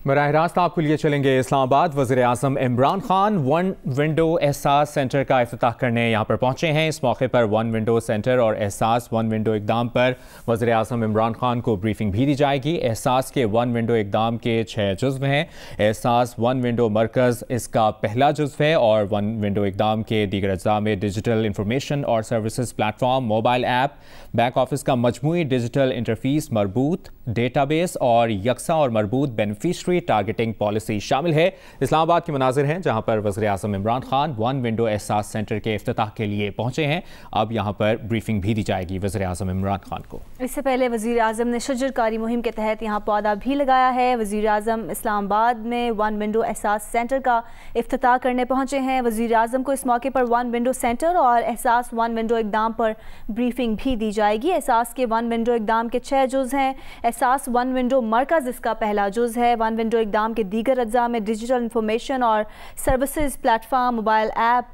बराह रास्त आपको लिए चलेंगे इस्लामाबाद। वज़ीर आज़म इमरान खान वन विंडो एहसास सेंटर का इफ्तिताह करने यहाँ पर पहुँचे हैं। इस मौके पर वन विंडो सेंटर और एहसास वन विंडो इक़दाम पर वज़ीर आज़म इमरान खान को ब्रीफिंग भी दी जाएगी। एहसास के वन विंडो इक़दाम के 6 जुज़्व हैं। एहसास वन विंडो मरकज़ इसका पहला जुज़्व है और वन विंडो इक़दाम के दीगर अज़्ज़ा में डिजिटल इंफॉर्मेशन और services platform, mobile app, back office का मजमूई डिजिटल इंटरफेस, मरबूत डेटाबेस और यकसा और मरबूत बेनिफिशरी टारगेटिंग पॉलिसी शामिल है। इस्लामाबाद के मनाजिर हैं जहां पर वज़ीर आज़म इमरान खान वन विंडो एहसास सेंटर के इफ्तिताह के लिए पहुंचे हैं। अब यहां पर ब्रीफिंग भी दी जाएगी वज़ीर आज़म इमरान खान को। इससे पहले वज़ीर आज़म ने शजरकारी मुहिम के तहत यहां पौधा भी लगाया है। वज़ीर आज़म इस्लामाबाद में वन विंडो एहसास सेंटर का इफ्तिताह करने पहुंचे हैं। वज़ीर आज़म को इस मौके पर वन विंडो सेंटर और एहसास वन विंडो इक़दाम पर ब्रीफिंग भी दी जाएगी। एहसास के वन विंडो इक़दाम के 6 जुज़ हैं। एहसास वन विंडो मरकज़ इसका पहला जुज़ है। वन विंडो इक़दाम के दीगर अज्जा में डिजिटल इंफॉर्मेशन और सर्विसेज प्लेटफॉर्म, मोबाइल ऐप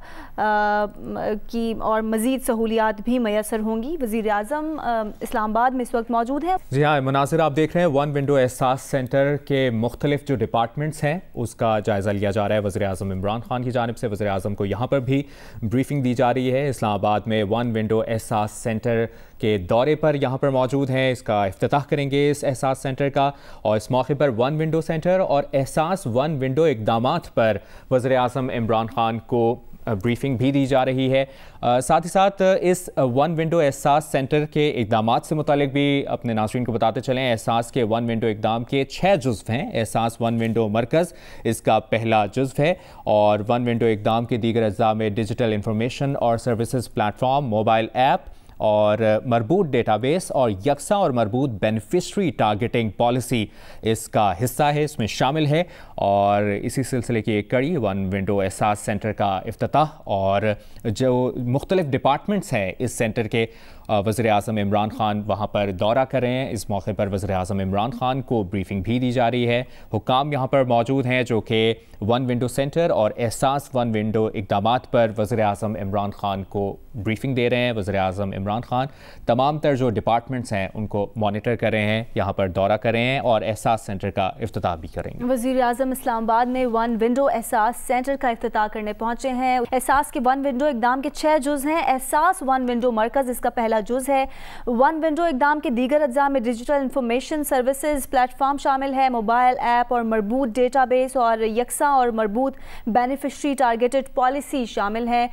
की और मज़ीद सहूलियात भी मैसर होंगी। वज़ीर आज़म इस्लामाबाद में इस वक्त मौजूद हैं। जी हाँ, मनासिर आप देख रहे हैं वन विंडो एहसास सेंटर के मुख्तलिफ जो डिपार्टमेंट्स हैं उसका जायज़ा लिया जा रहा है। वज़ीर आज़म इमरान खान की जानिब से वज़ीर आज़म को यहाँ पर भी ब्रीफिंग दी जा रही है। इस्लामाबाद में वन विंडो एहसास सेंटर के दौरे पर यहाँ पर मौजूद हैं। इसका इफ्तिताह करेंगे इस एहसास सेंटर का और इस मौके पर वन विंडो सेंटर और एहसास वन विंडो इक़दामात पर वज़ीर आज़म इमरान खान को ब्रीफिंग भी दी जा रही है। साथ ही साथ इस वन विंडो एहसास सेंटर के इक़दामात से मुतालिक भी अपने नाज़रीन को बताते चलें। एहसास के वन विंडो इक़दाम के 6 जुज़्व हैं। एहसास वन विंडो मरकज़ इसका पहला जुज़्व है और वन विंडो इक़दाम के दीगर अज़्ज़ा में डिजिटल इंफॉर्मेशन और सर्विसेज प्लेटफॉर्म, मोबाइल ऐप और मरबूत डेटाबेस और यकसा और मरबूत बेनिफिशरी टारगेटिंग पॉलिसी इसका हिस्सा है, इसमें शामिल है। और इसी सिलसिले की एक कड़ी वन विंडो एहसास सेंटर का इफ्तिताह और जो मुख्तलिफ डिपार्टमेंट्स हैं इस सेंटर के वज़ीर आज़म इमरान खान वहाँ पर दौरा कर रहे हैं। इस मौके पर वज़ीर आज़म इमरान खान को ब्रीफिंग भी दी जा रही है। हुक्काम यहाँ पर मौजूद हैं जो कि वन विंडो सेंटर और एहसास वन विंडो इक़दामात पर वज़ीर आज़म इमरान खान को ब्रीफिंग दे रहे हैं। वज़ीर आज़म इमरान खान तमाम तर जो डिपार्टमेंट्स हैं उनको मॉनिटर कर रहे हैं, यहाँ पर दौरा कर रहे हैं और एहसास सेंटर का इफ्तिताह भी करेंगे। वज़ीर आज़म इस्लामाबाद में वन विंडो एहसास सेंटर का इफ्तिताह करने पहुँचे हैं। एहसास के वन विंडो इक़दाम के 6 जुज़ हैं। एहसास वन विंडो मरकज़ इसका पहला जुज़ है। वन विंडो इक़दाम के दीगर अज्जा में डिजिटल इंफॉर्मेशन सर्विसेज प्लेटफॉर्म शामिल है, मोबाइल ऐप और मरबूत डेटाबेस और यकसा और मरबूत बेनिफिशरी टारगेटेड पॉलिसी शामिल है।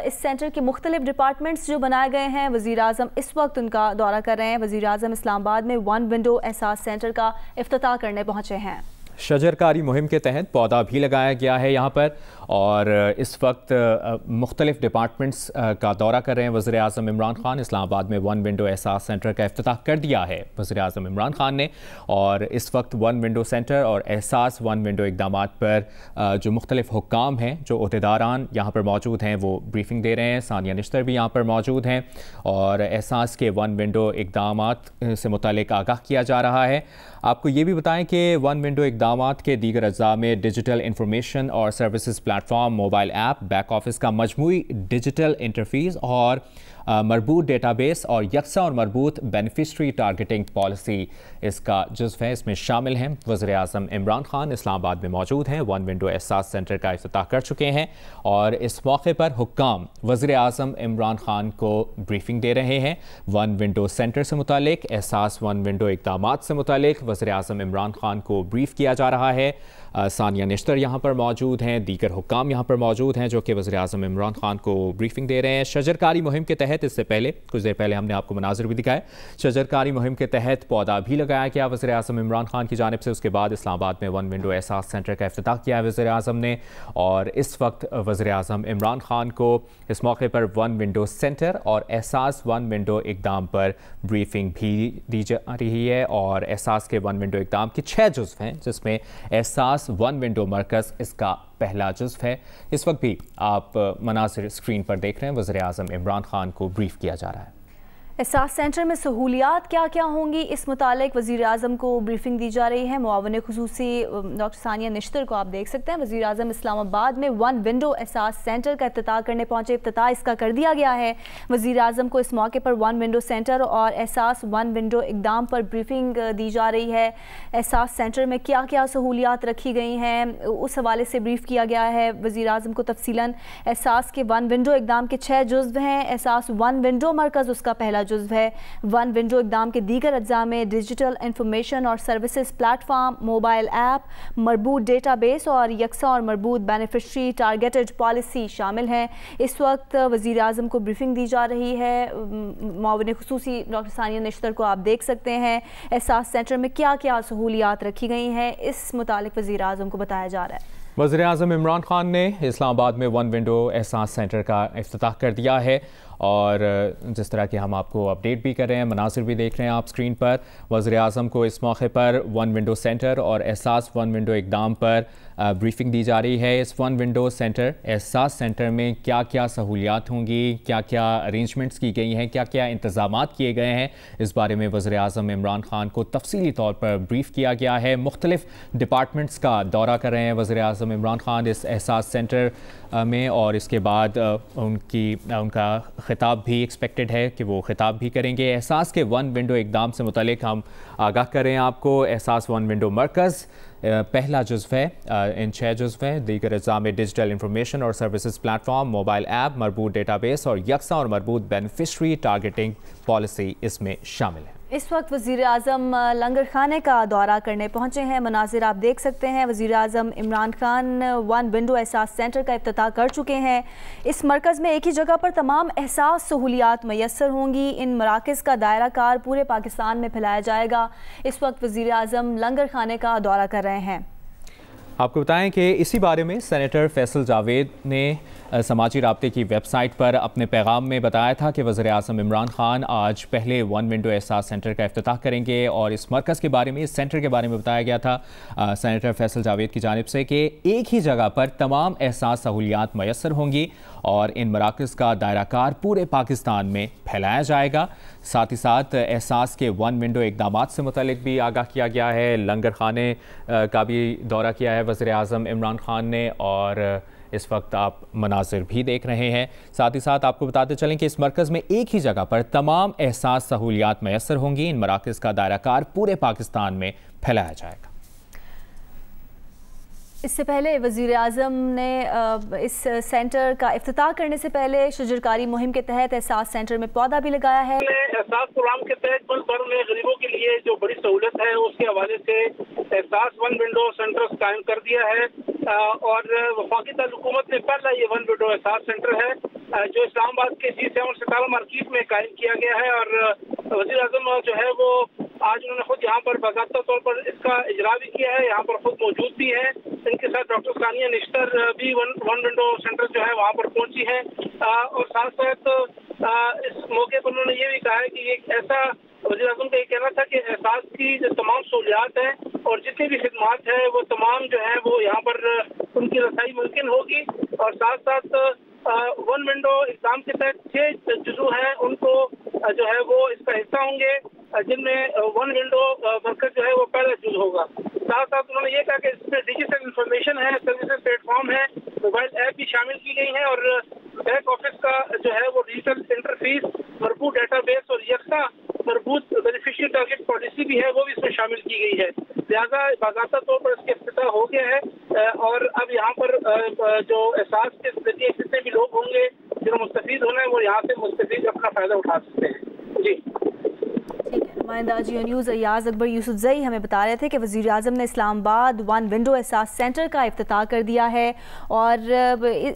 इस सेंटर के मुख्तलिफ डिपार्टमेंट्स जो बनाए गए हैं, वज़ीर आज़म इस वक्त उनका दौरा कर रहे हैं। वज़ीर आज़म इस्लामाबाद में वन विंडो एहसास सेंटर का इफ्तिताह करने पहुँचे हैं। शजरकारी मुहिम के तहत पौधा भी लगाया गया है यहाँ पर और इस वक्त मुख्तलिफ डिपार्टमेंट्स का दौरा कर रहे हैं वज़ीर आज़म इमरान खान। इस्लामाबाद में वन विंडो एहसास सेंटर का इफ्तिताह कर दिया है वज़ीर आज़म इमरान खान ने और इस वक्त वन विंडो सेंटर और एहसास वन विंडो इक़दामात पर जो मुख्तलिफ हुक्काम हैं, जो अहदेदारान यहाँ पर मौजूद हैं, वो ब्रीफिंग दे रहे हैं। सानिया निश्तर भी यहाँ पर मौजूद हैं और एहसास के वन विंडो इक़दामात से मुतालिक आगाह किया जा रहा है। आपको ये भी बताएं कि वन विंडो इक़दामात के दीगर अज़्ज़ा में डिजिटल इंफॉर्मेशन और services platform, mobile app, back office का मजमूई डिजिटल इंटरफेस और मरबूत डेटाबेस और यकसा और मरबूत बेनिफिशरी टारगेटिंग पॉलिसी इसका जुज़्व है, इसमें शामिल हैं। वज़ीर आज़म इमरान खान इस्लामाबाद में मौजूद हैं, वन विंडो एहसास सेंटर का इफ्तिताह कर चुके हैं और इस मौके पर हुक्काम वज़ीर आज़म इमरान खान को ब्रीफिंग दे रहे हैं। वन विंडो सेंटर से मुतालिक, एहसास वन विंडो इक़दामात से मुतालिक वज़ीर आज़म इमरान खान को ब्रीफ किया जा रहा है। सानिया निश्तर यहाँ पर मौजूद हैं, दीगर हुक्काम यहाँ पर मौजूद हैं जो कि वज़ीर आज़म इमरान खान को ब्रीफिंग दे रहे हैं। शजरकारी मुहिम के तहत इससे पहले कुछ देर पहले हमने आपको मनाज़िर भी दिखाए। शजरकारी मुहिम के तहत पौधा भी लगाया गया वज़ीर आज़म इमरान खान की जानिब से। उसके बाद इस्लामाबाद में वन विंडो एहसास सेंटर का इफ्तिताह किया है वज़ीर आज़म ने और इस वक्त वज़ीर आज़म इमरान खान को इस मौके पर वन विंडो सेंटर और एहसास वन विंडो इक़दाम पर ब्रीफिंग भी दी जा रही है। और एहसास के वन विंडो इक़दाम के 6 जुज़्व हैं जिसमें एहसास वन विंडो मरकज़ इसका पहला जुज़्व है। इस वक्त भी आप मनासिर स्क्रीन पर देख रहे हैं, वज़ीर आज़म इमरान खान को ब्रीफ किया जा रहा है। एहसास सेंटर में सहूलियात क्या क्या होंगी, इस मुतालिक वज़ीर आज़म को ब्रीफिंग दी जा रही है। मुआवन खुसूसी डॉक्टर सानिया निश्तर को आप देख सकते हैं। वज़ीर आज़म इस्लामाबाद में वन विंडो एहसास सेंटर का इफ्तिताह करने पहुंचे। इफ्तिताह इसका कर दिया गया है। वज़ीर आज़म को इस मौके पर वन विंडो सेंटर और एहसास वन विंडो इक़दाम पर ब्रीफिंग दी जा रही है। एहसास सेंटर में क्या क्या सहूलियात रखी गई हैं, उस हवाले से ब्रीफ किया गया है वज़ीर आज़म को तफसीलन। एहसास के वन विंडो इक़दाम के 6 जुज़्व हैं। एहसास वन विंडो मरकज़ उसका पहला जुज़्व है। वन विंडो इक़दाम के दीगर अज्जा में डिजिटल इंफॉर्मेशन और सर्विसेज प्लेटफॉर्म, मोबाइल ऐप, मरबूत डेटाबेस और यकसा और मरबूत बेनिफिशरी टारगेटेड पॉलिसी शामिल हैं। इस वक्त वज़ीर आज़म को ब्रीफिंग दी जा रही है। मुआविन खुसूसी डॉक्टर सानिया निश्तर को आप देख सकते हैं। एहसास सेंटर में क्या क्या सहूलियात रखी गई हैं, इस मुतालिक वज़ीर आज़म को बताया जा रहा है। वज़ीर आज़म इमरान खान ने इस्लामाबाद में वन विंडो एहसास सेंटर का इफ्तिताह कर दिया है और जिस तरह के हम आपको अपडेट भी कर रहे हैं, मनासिर भी देख रहे हैं आप स्क्रीन पर। वज़ीर आज़म को इस मौके पर वन विंडो सेंटर और एहसास वन विंडो इक़दाम पर ब्रीफिंग दी जा रही है। इस वन विंडो सेंटर एहसास सेंटर में क्या क्या सहूलियात होंगी, क्या क्या अरेंजमेंट्स की गई हैं, क्या क्या इंतज़ामात किए गए हैं, इस बारे में वज़ीर आज़म इमरान खान को तफसीली तौर पर ब्रीफ किया गया है। मुख्तलिफ डिपार्टमेंट्स का दौरा कर रहे हैं वज़ीर आज़म इमरान खान इस एहसास सेंटर में, और इसके बाद उनका खिताब भी एक्सपेक्टेड है कि वो खिताब भी करेंगे। एहसास के वन विंडो इक़दाम से मुतालिक हम आगाह करें आपको। एहसास वन विंडो मरकज़ पहला जुज़्व है, इन 6 जुज़्व हैं। दीगर अज़्ज़ा में डिजिटल इंफॉर्मेशन और सर्विसेज प्लेटफॉर्म, मोबाइल ऐप, मरबूत डेटाबेस और यकसा और मरबूत बेनिफिशरी टारगेटिंग पॉलिसी इसमें शामिल है। इस वक्त वज़ीर आज़म लंगर खाने का दौरा करने पहुंचे हैं। मनाज़िर आप देख सकते हैं। वज़ीर आज़म इमरान खान वन विंडो एहसास सेंटर का इफ्तिताह कर चुके हैं। इस मरकज़ में एक ही जगह पर तमाम एहसास सहूलियात मैसर होंगी। इन मराकज़ का दायरा कार पूरे पाकिस्तान में फैलाया जाएगा। इस वक्त वज़ीर आज़म लंगर खाने का दौरा कर रहे हैं। आपको बताएं कि इसी बारे में सेनेटर फैसल जावेद ने समाजी राब्ते की वेबसाइट पर अपने पैगाम में बताया था कि वज़ीर आज़म इमरान खान आज पहले वन विंडो एहसास सेंटर का इफ्तिताह करेंगे, और इस मरकज़ के बारे में, इस सेंटर के बारे में बताया गया था सेनेटर फैसल जावेद की जानिब से कि एक ही जगह पर तमाम एहसास सहूलियात मैसर होंगी और इन मराकज़ का दायरा कार पूरे पाकिस्तान में फैलाया जाएगा। साथ ही साथ एहसास के वन विंडो इक़दामात से मुतल्लिक भी आगाह किया गया है। लंगर खाने का भी दौरा किया है वज़ीर आज़म इमरान खान ने, और इस वक्त आप मनासिर भी देख रहे हैं। साथ ही साथ आपको बताते चलें कि इस मरकज़ में एक ही जगह पर तमाम एहसास सहूलियात मैसर होंगी। इन मराकज़ का दायरा कार पूरे पाकिस्तान में फैलाया जाएगा। इससे पहले वज़ीर आज़म ने इस सेंटर का इफ्तिताह करने से पहले शजरकारी मुहिम के तहत एहसास सेंटर में पौधा भी लगाया है। एहसास प्रोग्राम के तहत मुल्क भर में गरीबों के लिए जो बड़ी सहूलत है उसके हवाले से एहसास वन विंडो सेंटर कायम कर दिया है, और वफाकी हुकूमत ने पहला ये वन विंडो एहसास सेंटर है जो इस्लामाबाद के G7 सितारा मार्केट में कायम किया गया है। और वज़ीर आज़म जो है वो आज उन्होंने खुद यहाँ पर बाकायदा तौर पर इसका इजरा भी किया है, यहाँ पर खुद मौजूद भी है। इनके साथ डॉक्टर सानिया निश्तर भी वन विंडो सेंटर जो है वहाँ पर पहुंची है, और साथ साथ इस मौके पर उन्होंने ये भी कहा है कि एक ऐसा, वज़ीर आज़म का ये कहना था कि एहसास की जो तमाम सहूलियात हैं और जितनी भी खिदमात है वो तमाम जो है वो यहाँ पर उनकी रसाई मुमकिन होगी। और साथ साथ वन विंडो इक़दाम के तहत 6 जुज़ू हैं उनको जो है वो इसका हिस्सा होंगे, जिनमें वन विंडो मरकज़ जो है वो पहला जुज़ होगा। साथ साथ उन्होंने ये कहा कि इसमें डिजिटल इंफॉर्मेशन है, सर्विसेज प्लेटफॉर्म है, मोबाइल ऐप भी शामिल की गई हैं, और बैक ऑफिस का जो है वो डिजिटल इंटरफेस, मरबूत डेटाबेस और यकसा मरबूत बेनिफिशरी टारगेट पॉलिसी भी है वो भी इसमें शामिल की गई है। लिहाजा बाकायदा तौर पर इसका इफ्तिताह हो गया है, और अब यहाँ पर जो एहसास के जरिए जितने भी लोग होंगे जो मुस्तफीद होना है वो यहाँ से मुस्तफीद अपना फ़ायदा उठा सकते हैं। जी ठीक है। नुमाइंदा जियो न्यूज़ अयाज अकबर यूसुफजई हमें बता रहे थे कि वज़ीर आज़म ने इस्लामाबाद वन विंडो एहसास सेंटर का इफ्तिताह कर दिया है, और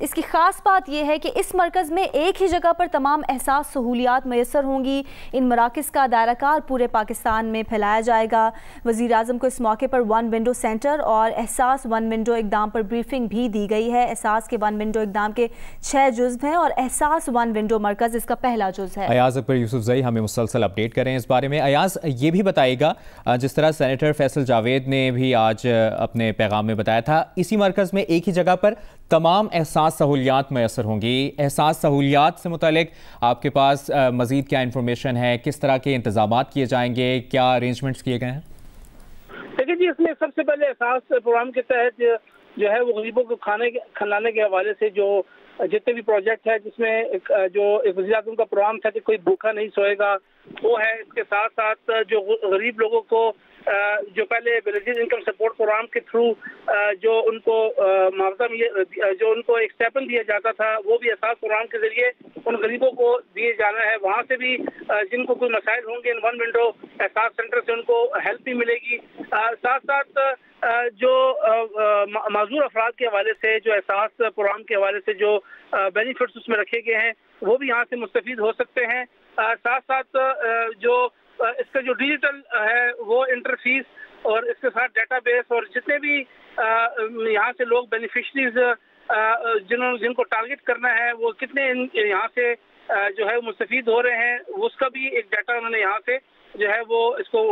इसकी ख़ास बात यह है कि इस मरकज़ में एक ही जगह पर तमाम एहसास सहूलियात मैसर होंगी। इन मराकज़ का दायरा कार पूरे पाकिस्तान में फैलाया जाएगा। वज़ीर आज़म को इस मौके पर वन विंडो सेंटर और एहसास वन विंडो इक़दाम पर ब्रीफिंग भी दी गई है। एहसास के वन विंडो इक़दाम के 6 जुज़्व हैं और एहसास वन विंडो मरकज़ इसका पहला जुज़ है। अयाज अकबर यूसुफजई हमें मुसलसल अपडेट करें इस बारे में। ایاز یہ بھی بتائے گا جس طرح سینیٹر فیصل جاوید نے بھی آج اپنے پیغام میں بتایا تھا اسی مرکز میں ایک ہی جگہ پر تمام احساس سہولیات میسر ہوں گی. احساس سہولیات سے متعلق آپ کے پاس مزید کیا انفارمیشن ہے, کس طرح کے انتظامات کیے جائیں گے, کیا ارینجمنٹس کیے گئے ہیں؟ دیکھیے جی, اس میں سب سے پہلے احساس پروگرام کے تحت جو ہے وہ غریبوں کو کھلانے کے حوالے سے جو جتنے بھی پروجیکٹ ہے جس میں جو وزیر اعظم کا پروگرام تھا کہ کوئی بھوکا نہیں سوئے گا وہ ہے. اس کے ساتھ ساتھ جو غریب لوگوں کو جو پہلے ولیجز انکم سپورٹ پروگرام کے تھرو جو ان کو معاوضہ جو ان کو ایک اسٹیپن دیا جاتا تھا وہ بھی احساس پروگرام کے ذریعے ان غریبوں کو دیے جانا ہے. وہاں سے بھی جن کو کوئی مسائل ہوں گے ان ون ونڈو احساس سینٹر سے ان کو ہیلپ بھی ملے گی. ساتھ ساتھ جو معذور افراد کے حوالے سے جو احساس پروگرام کے حوالے سے جو بینیفٹس اس میں رکھے گئے ہیں وہ بھی یہاں سے مستفید ہو سکتے ہیں. ساتھ ساتھ جو اس کا جو ڈیجیٹل ہے وہ انٹرفیس اور اس کے ساتھ ڈیٹا بیس اور جتنے بھی یہاں سے لوگ بینیفیشریز جن کو ٹارگٹ کرنا ہے وہ کتنے یہاں سے جو ہے مستفید ہو رہے ہیں اس کا بھی ایک ڈیٹا انہوں نے یہاں سے جو ہے وہ اس کو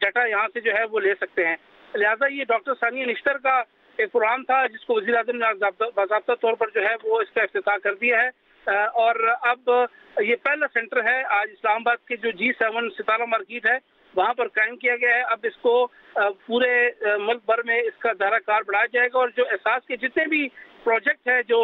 ڈیٹا یہاں سے جو ہے وہ لے سکتے ہیں. لہٰذا یہ ڈاکٹر ثانیہ نشتر کا ایک پروگرام تھا جس کو وزیر اعظم نے باضابطہ طور پر جو ہے وہ اس کا افتتاح کر دیا ہے. اور اب یہ پہلا سینٹر ہے آج اسلام آباد کے جو G7 ستارہ مارکیٹ ہے وہاں پر قائم کیا گیا ہے. اب اس کو پورے ملک بھر میں اس کا دائرہ کار بڑھایا جائے گا اور جو احساس کے جتنے بھی پروجیکٹ ہیں جو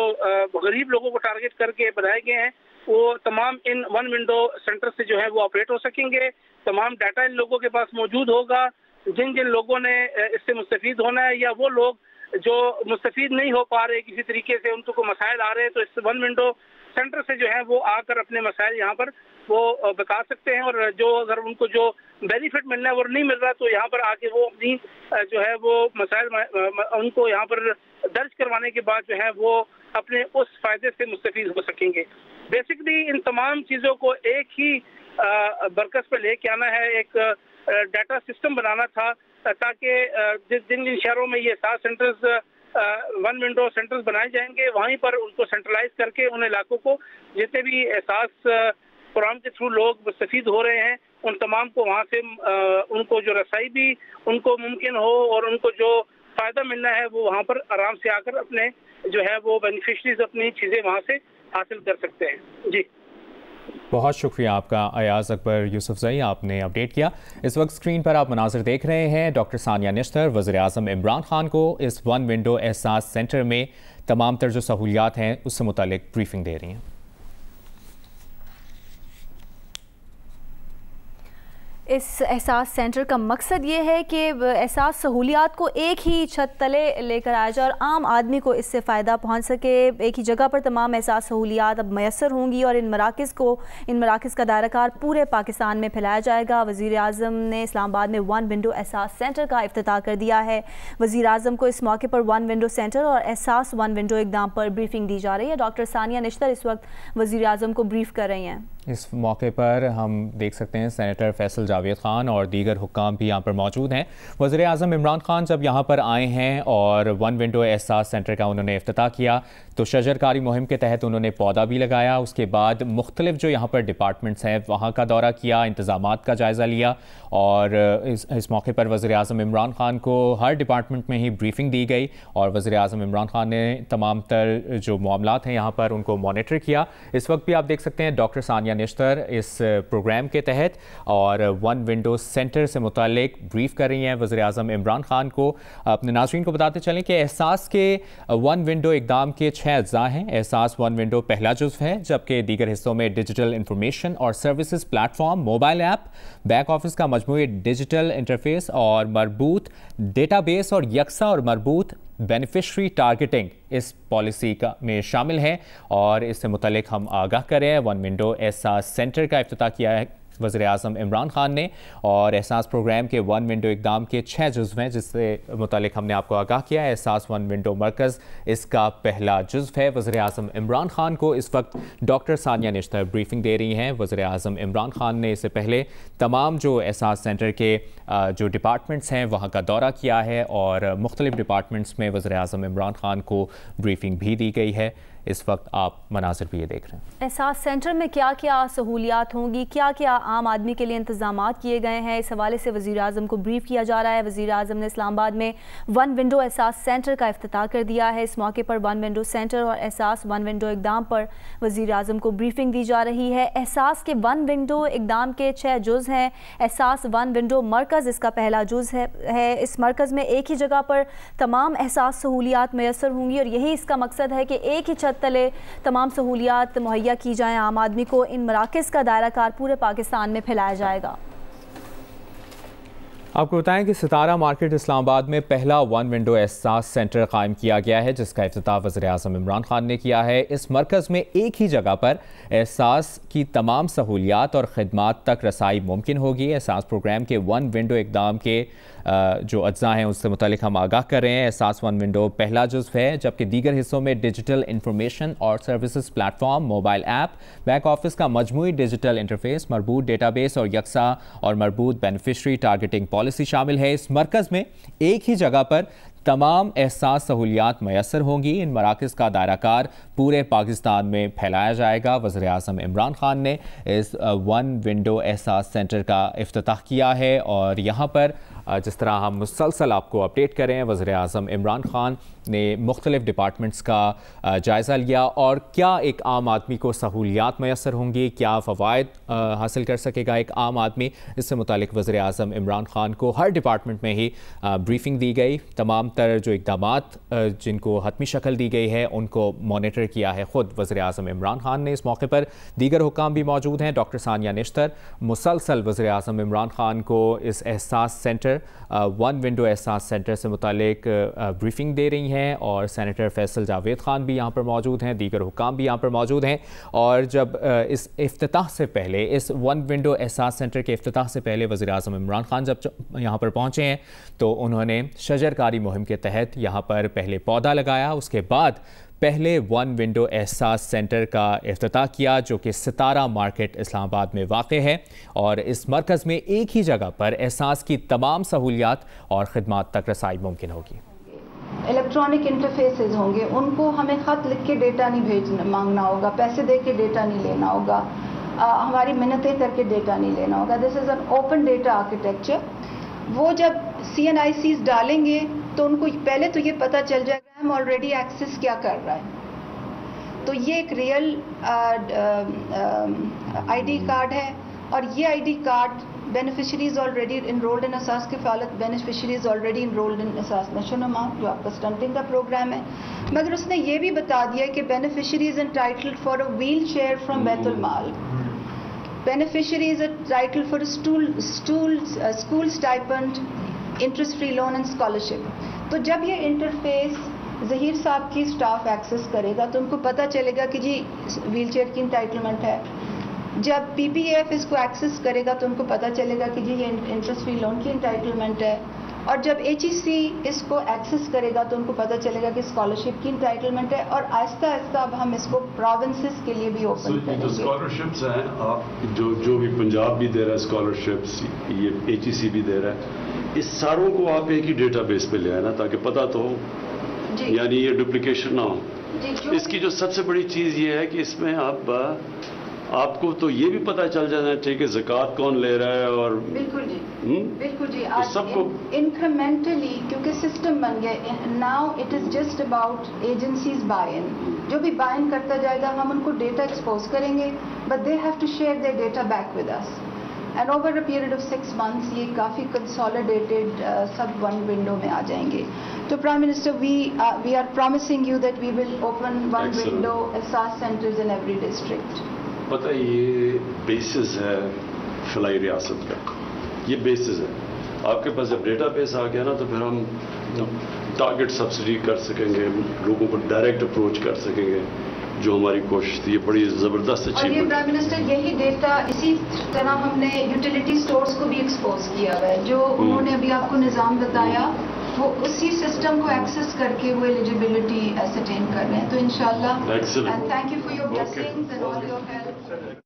غریب لوگوں کو ٹارگٹ کر کے بنائے گئے ہیں وہ تمام ان ون ونڈو سینٹر سے جو ہے وہ آپریٹ ہو سکیں گے. تمام ڈیٹا ان لوگوں کے پاس موجود ہوگا جن لوگوں نے اس سے مستفید ہونا ہے یا وہ لوگ جو مستفید نہیں ہو پا رہے کسی طریقے سے ان کو مسائل آ رہے ہیں تو اس ون ونڈو سینٹر سے جو ہے وہ آ کر اپنے مسائل یہاں پر وہ بتا سکتے ہیں. اور جو اگر ان کو جو بینیفٹ ملنا ہے وہ نہیں مل رہا تو یہاں پر آ کے وہ اپنی جو ہے وہ مسائل ان کو یہاں پر درج کروانے کے بعد جو ہے وہ اپنے اس فائدے سے مستفید ہو سکیں گے. بیسکلی ان تمام چیزوں کو ایک ہی برکس پہ لے کے آنا ہے, ایک ڈیٹا سسٹم بنانا تھا تاکہ جن شہروں میں یہ احساس سینٹرز ون ونڈو سینٹرز بنائے جائیں گے وہیں پر ان کو سینٹرلائز کر کے ان علاقوں کو جتنے بھی احساس پروگرام کے تھرو لوگ مستفید ہو رہے ہیں ان تمام کو وہاں سے ان کو جو رسائی بھی ان کو ممکن ہو اور ان کو جو فائدہ ملنا ہے وہ وہاں پر آرام سے آ کر اپنے جو ہے وہ بینیفیشریز اپنی چیزیں وہاں سے حاصل کر سکتے ہیں. جی بہت شکریہ آپ کا ایاز اکبر یوسفزئی, آپ نے اپڈیٹ کیا. اس وقت اسکرین پر آپ مناظر دیکھ رہے ہیں ڈاکٹر ثانیہ نشتر وزیر اعظم عمران خان کو اس ون ونڈو احساس سینٹر میں تمام تر جو سہولیات ہیں اس سے متعلق بریفنگ دے رہی ہیں. اس احساس سینٹر کا مقصد یہ ہے کہ احساس سہولیات کو ایک ہی چھت تلے لے کر آیا جائے اور عام آدمی کو اس سے فائدہ پہنچ سکے. ایک ہی جگہ پر تمام احساس سہولیات اب میسر ہوں گی اور ان مراکز کا دائرہ کار پورے پاکستان میں پھیلایا جائے گا. وزیر اعظم نے اسلام آباد میں ون ونڈو احساس سینٹر کا افتتاح کر دیا ہے. وزیر اعظم کو اس موقع پر ون ونڈو سینٹر اور احساس ون ونڈو اقدام پر بریفنگ دی جا رہی ہے. ڈاکٹر ثانیہ نشتر اس وقت وزیر اعظم کو بریف کر رہی ہیں. اس موقع پر ہم دیکھ سکتے ہیں سینیٹر فیصل جاوید خان اور دیگر حکام بھی یہاں پر موجود ہیں. وزیر اعظم عمران خان جب یہاں پر آئے ہیں اور ون ونڈو احساس سینٹر کا انہوں نے افتتاح کیا تو شجرکاری مہم کے تحت انہوں نے پودا بھی لگایا. اس کے بعد مختلف جو یہاں پر ڈپارٹمنٹس ہیں وہاں کا دورہ کیا, انتظامات کا جائزہ لیا اور اس موقع پر وزیر اعظم عمران خان کو ہر ڈپارٹمنٹ میں ہی بریفنگ دی گئی اور وزیر اعظم عمران خان نے تمام تر جو معاملات ہیں یہاں پر ان کو مانیٹر کیا. اس وقت بھی آپ دیکھ سکتے ہیں ڈاکٹر ثانیہ نشتر اس پروگرام کے تحت اور ون ونڈو سینٹر سے متعلق بریف کر رہی ہیں وزیر اعظم عمران خان کو. اپنے ناظرین کو بتاتے چلیں کہ احساس کے ون ونڈو اقدام کے 6 اجزاء ہیں. احساس ون ونڈو پہلا جزو ہے جبکہ دیگر حصوں میں ڈیجیٹل انفارمیشن اور services plate form, mobile app, back office کا مجموعی ڈیجیٹل انٹرفیس اور مربوط ڈیٹا بیس اور یکساں اور مربوط بینیفیشری ٹارگیٹنگ اس پالیسی میں شامل ہے اور اس سے متعلق ہم آگاہ کریں. ون ونڈو احساس سینٹر کا افتتاح کیا ہے وزیر اعظم عمران خان نے اور احساس پروگرام کے ون ونڈو اقدام کے 6 جزو ہیں جس سے متعلق ہم نے آپ کو آگاہ کیا ہے. احساس ون ونڈو مرکز اس کا پہلا جزو ہے. وزیر اعظم عمران خان کو اس وقت ڈاکٹر ثانیہ نشتر بریفنگ دے رہی ہیں. وزیر اعظم عمران خان نے اس سے پہلے تمام جو احساس سینٹر کے جو ڈپارٹمنٹس ہیں وہاں کا دورہ کیا ہے اور مختلف ڈپارٹمنٹس میں وزیر اعظم عمران خان کو بریفنگ بھی دی گئی ہے. इस वक्त आप मनाज़िर भी ये देख रहे हैं। एहसास सेंटर में क्या क्या सहूलियात होंगी, क्या क्या आम आदमी के लिए इंतजामात किए गए हैं, इस हवाले से वज़ीर आज़म को ब्रीफ किया जा रहा है। वज़ीर आज़म ने इस्लामाबाद में वन विंडो एहसास सेंटर का इफ्तिताह कर दिया है। इस मौके पर वन विंडो सेंटर और एहसास वन विंडो इक़दाम पर वज़ीर आज़म को ब्रीफिंग दी जा रही है। एहसास के वन विंडो इक़दाम के 6 जुज़ हैं। एहसास वन विंडो मरकज़ इसका पहला जुज़ है। इस मरकज़ में एक ही जगह पर तमाम एहसास सहूलियात मैसर होंगी और यही इसका मकसद है कि एक ही छत तले तमाम सहूलियात मुहैया की जाएँ आम आदमी को। इन मराकज़ का दायरा कार पूरे पाकिस्तान में फैलाया जाएगा। आपको बताएं कि सितारा मार्केट इस्लामाबाद में पहला वन विंडो एहसास सेंटर कायम किया गया है, जिसका इफ्तिताह वज़ीर आज़म इमरान खान ने किया है। इस मरकज़ में एक ही जगह पर एहसास की तमाम सहूलियात और ख़िदमात तक रसाई मुमकिन होगी। एहसास प्रोग्राम के वन विंडो इक़दाम के जो अज्जा हैं उससे मुतालिक हम आगाह कर रहे हैं। एहसास वन विंडो पहला जुज़्व है, जबकि दीगर हिस्सों में डिजिटल इंफॉर्मेशन और services platform, mobile app, back office का मजमूई डिजिटल इंटरफेस, मरबूत डेटाबेस और यकसा और मरबूत बेनिफिशरी टारगेटिंग पॉलिसी शामिल है। इस मरकज़ में एक ही जगह पर तमाम एहसास सहूलियात मैसर होंगी। इन मराकज़ का दायरा कार पूरे पाकिस्तान में फैलाया जाएगा। वज़ीर आज़म इमरान खान ने इस वन विंडो एहसास सेंटर का इफ्तिताह किया है और यहाँ पर जिस तरह हम मुसलसल आपको अपडेट कर रहे हैं, वज़ीर आज़म इमरान खान ने मुख्तलिफ़ डिपार्टमेंट्स का जायज़ा लिया और क्या एक आम आदमी को सहूलियात मैसर होंगी, क्या फ़वाइद हासिल कर सकेगा एक आम आदमी, इससे मुतालिक वज़ीर आज़म इमरान खान को हर डिपार्टमेंट में ही ब्रीफिंग दी गई। तमाम तर जो इक़दामात जिनको हतमी शक्ल दी गई है उनको मॉनिटर किया है ख़ुद वज़ीर आज़म इमरान खान ने। इस मौके पर दीगर हुक्काम भी मौजूद हैं। डॉक्टर सानिया निश्तर मुसलसल वज़ीर आज़म इमरान खान को इस एहसास सेंटर वन विंडो एहसास सेंटर से मुतालिक ब्रीफिंग दे रही हैं और सेनेटर फैसल जावेद खान भी यहाँ पर मौजूद हैं, दीगर हुक्काम भी यहाँ पर मौजूद हैं। और जब इस इफ्तिताह से पहले, इस वन विंडो एहसास सेंटर के इफ्तिताह से पहले वज़ीर आज़म इमरान खान जब यहाँ पर पहुँचे हैं तो उन्होंने शजरकारी मुहिम के तहत यहाँ पर पहले पौधा लगाया, उसके बाद पहले वन विंडो एहसास सेंटर का इफ्तिताह किया जो कि सितारा मार्केट इस्लामाबाद में वाक़ है। और इस मरकज़ में एक ही जगह पर एहसास की तमाम सहूलियात और ख़िदमात तक रसाई मुमकिन होगी। इलेक्ट्रॉनिक इंटरफेसेस होंगे, उनको हमें ख़त लिख के डेटा नहीं मांगना होगा, पैसे दे के डेटा नहीं लेना होगा, हमारी मिन्नतें करके डेटा नहीं लेना होगा। This is an open data architecture. वो जब CNICs डालेंगे तो उनको पहले तो ये पता चल जाएगा हम ऑलरेडी एक्सेस क्या कर रहा है। तो ये एक रियल ID कार्ड है और ये ID card beneficiaries already enrolled in एहसास किफालत, बेनिफिशरीज ऑलरेडी इनरोल्ड इन एहसास नशोनुमा जो आपका स्टंटिंग का प्रोग्राम है। मगर उसने ये भी बता दिया कि beneficiaries entitled for a wheel chair from Betul mall, beneficiaries entitled for school stipend, interest-free loan and scholarship. तो जब ये इंटरफेस ज़हीर साहब की स्टाफ एक्सेस करेगा तो उनको पता चलेगा कि जी व्हील चेयर की इंटाइटलमेंट है। जब PPAF इसको एक्सेस करेगा तो उनको पता चलेगा कि जी ये इंटरेस्ट-फ्री लोन की इंटाइटलमेंट है। और जब HEC इसको एक्सेस करेगा तो उनको पता चलेगा कि स्कॉलरशिप की इंटाइटलमेंट है। और आहिस्ता आहिस्ता अब हम इसको प्रोविंसेस के लिए भी ओपन करेंगे। तो स्कॉलरशिप्स हैं, आप जो भी पंजाब भी दे रहा है स्कॉलरशिप्स, ये HEC भी दे रहा है, इस सारों को आप एक ही डेटाबेस पे ले आए ना ताकि पता तो हो, यानी ये डुप्लीकेशन ना हो। इसकी जो सबसे बड़ी चीज़ ये है कि इसमें आपको तो ये भी पता चल जाना चाहिए कि ज़कात कौन ले रहा है। और बिल्कुल जी, बिल्कुल जी। आज सबको इंक्रीमेंटली क्योंकि सिस्टम बन गया, now it is just about agencies buy in. जो भी बाय इन करता जाएगा हम उनको डेटा एक्सपोज करेंगे, but they have to share their data back with us and over a period of 6 months ये काफ़ी कंसोलिडेटेड सब वन विंडो में आ जाएंगे। तो prime minister we are promising you that we will open one window Ehsaas centres in every district. पता है ये बेसिस है फलाई रियासत का, ये बेसिस है। आपके पास जब डेटा बेस आ गया ना तो फिर हम टारगेट सब्सिडी कर सकेंगे, लोगों को डायरेक्ट अप्रोच कर सकेंगे, जो हमारी कोशिश थी। ये बड़ी ज़बरदस्त और ये प्राइम मिनिस्टर यही डेटा इसी तरह हमने यूटिलिटी स्टोर्स को भी एक्सपोज किया हुआ है। जो उन्होंने अभी आपको निज़ाम बताया वो उसी सिस्टम को एक्सेस करके वो एलिजिबिलिटी एसरटेन कर रहे हैं। तो इंशाल्लाह, and thank you for your blessings and all your help.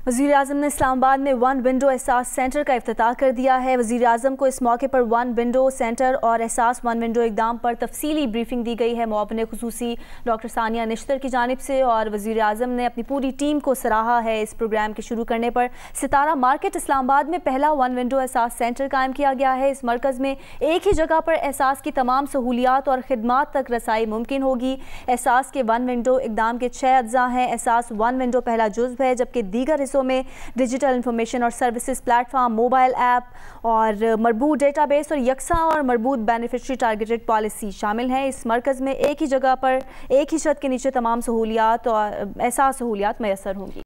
वज़ीर आज़म ने इस्लामाबाद में वन विंडो एहसास सेंटर का इफ्तिताह कर दिया है। वज़ीर आज़म को इस मौके पर वन विंडो सेंटर और एहसास वन विंडो इक़दाम पर तफसीली ब्रीफिंग दी गई है मुआविन खुसूसी डॉक्टर सानिया निश्तर की जानिब से, और वज़ीर आज़म ने अपनी पूरी टीम को सराहा है इस प्रोग्राम के शुरू करने पर। सितारा मार्केट इस्लामाबाद में पहला वन विंडो एहसास सेंटर कायम किया गया है। इस मरकज़ में एक ही जगह पर एहसास की तमाम सहूलियात और खिदमात तक रसाई मुमकिन होगी। एहसास के वन विंडो इक़दाम के 6 अज्जा हैं। एहसास वन विंडो पहला जुज़्व है, जबकि दीगर हिस्सों में डिजिटल इंफॉर्मेशन और सर्विसेज प्लेटफॉर्म, मोबाइल ऐप और मरबूत डेटाबेस और यकसा और मरबूत बेनिफिशरी टारगेटेड पॉलिसी शामिल हैं। इस मरकज़ में एक ही जगह पर एक ही छत के नीचे तमाम सहूलियात और एहसास सहूलियात मैसर होंगी।